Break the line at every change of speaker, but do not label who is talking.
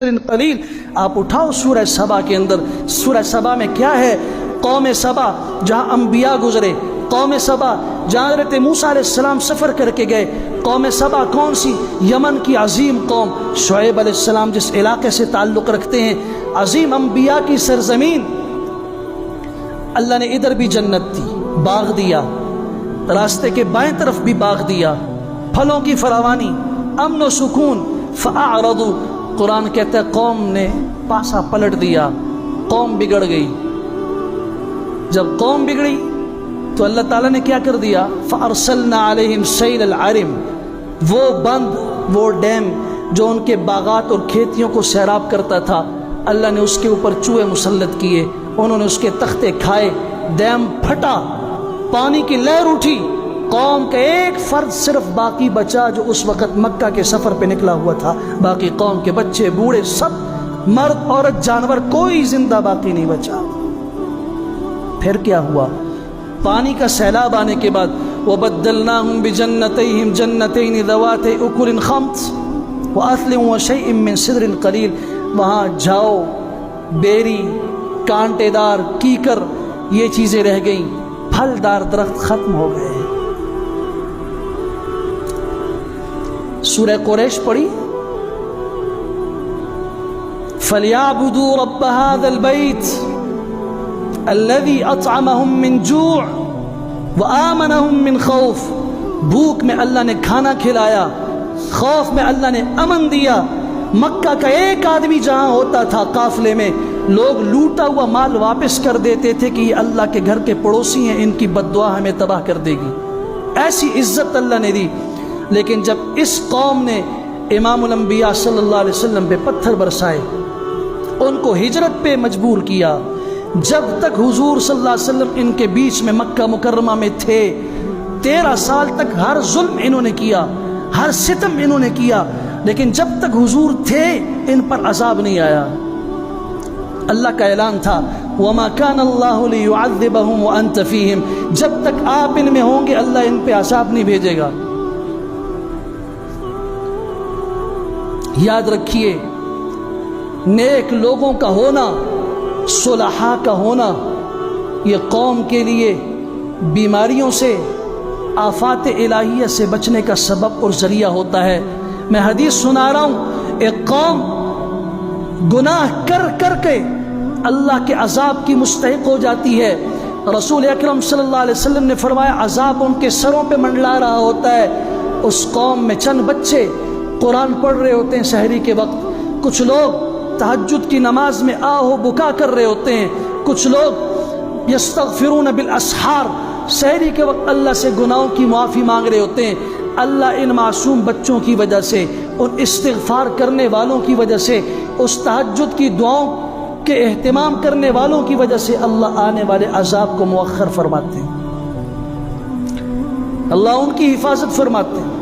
قلیل. آپ اٹھاؤ سورہ سبا کے اندر. سورہ سبا میں کیا ہے؟ قوم سبا جہاں انبیاء گزرے، قوم سبا جہاں حضرت موسیٰ علیہ السلام سفر کر کے گئے. قوم سبا کون سی؟ یمن کی عظیم قوم. شعیب علیہ السلام جس علاقے سے تعلق رکھتے ہیں، عظیم انبیاء کی سرزمین. اللہ نے ادھر بھی جنت دی، باغ دیا، راستے کے بائیں طرف بھی باغ دیا، پھلوں کی فراوانی، امن و سکون. فاعرضوا، قرآن کہتا ہے قوم نے پاسا پلٹ دیا، قوم بگڑ گئی. جب قوم بگڑی تو اللہ تعالیٰ نے کیا کر دیا؟ فارسلنا علیہم سیل العرم. وہ بند، وہ ڈیم جو ان کے باغات اور کھیتیوں کو سیراب کرتا تھا، اللہ نے اس کے اوپر چوہے مسلط کیے، انہوں نے اس کے تختے کھائے، ڈیم پھٹا، پانی کی لہر اٹھی. قوم کا ایک فرد صرف باقی بچا جو اس وقت مکہ کے سفر پہ نکلا ہوا تھا. باقی قوم کے بچے بوڑھے سب، مرد عورت جانور، کوئی زندہ باقی نہیں بچا. پھر کیا ہوا؟ پانی کا سیلاب آنے کے بعد وَبَدَّلْنَاهُمْ بِجَنَّتَيْهِمْ جَنَّتَيْنِ ذَوَاتَيْ أُكُلٍ خَمْطٍ وَأَثْلٍ وَشَيْءٍ مِّن سِدْرٍ قَلِيلٍ. وہاں جاؤ، بیری، کانٹے دار، کیکر، یہ چیزیں رہ گئیں، پھلدار درخت ختم ہو گئے. سورہ قریش پڑھی، فَلْيَعْبُدُوا رَبَّ هَذَا الْبَيْتِ الَّذِي أَطْعَمَهُم مِّن جُوعٍ وَآمَنَهُم مِّن خَوْفٍ. بھوک میں اللہ نے کھانا کھلایا، خوف میں اللہ نے امن دیا. مکہ کا ایک آدمی جہاں ہوتا تھا قافلے میں، لوگ لوٹا ہوا مال واپس کر دیتے تھے کہ یہ اللہ کے گھر کے پڑوسی ہیں، ان کی بد دعا ہمیں تباہ کر دے گی. ایسی عزت اللہ نے دی. لیکن جب اس قوم نے امام الانبیاء صلی اللہ علیہ وسلم پہ پتھر برسائے، ان کو ہجرت پہ مجبور کیا، جب تک حضور صلی اللہ علیہ وسلم ان کے بیچ میں مکہ مکرمہ میں تھے، 13 سال تک ہر ظلم انہوں نے کیا، ہر ستم انہوں نے کیا، لیکن جب تک حضور تھے ان پر عذاب نہیں آیا. اللہ کا اعلان تھا وَمَا كَانَ اللَّهُ لِيُعَذِّبَهُمْ وَأَنْتَ فِيهِمْ. جب تک آپ ان میں ہوں گے اللہ ان پہ عذاب نہیں بھیجے گا. یاد رکھیے، نیک لوگوں کا ہونا، صلحاء کا ہونا، یہ قوم کے لیے بیماریوں سے، آفات الہیہ سے بچنے کا سبب اور ذریعہ ہوتا ہے. میں حدیث سنا رہا ہوں، ایک قوم گناہ کر کر کے اللہ کے عذاب کی مستحق ہو جاتی ہے. رسول اکرم صلی اللہ علیہ وسلم نے فرمایا عذاب ان کے سروں پہ منڈلا رہا ہوتا ہے. اس قوم میں چند بچے قرآن پڑھ رہے ہوتے ہیں سحری کے وقت، کچھ لوگ تہجد کی نماز میں آہ و بکا کر رہے ہوتے ہیں، کچھ لوگ یستغفرون بالاسحار، سحری کے وقت اللہ سے گناہوں کی معافی مانگ رہے ہوتے ہیں. اللہ ان معصوم بچوں کی وجہ سے، ان استغفار کرنے والوں کی وجہ سے، اس تہجد کی دعاؤں کے اہتمام کرنے والوں کی وجہ سے اللہ آنے والے عذاب کو مؤخر فرماتے ہیں، اللہ ان کی حفاظت فرماتے ہیں.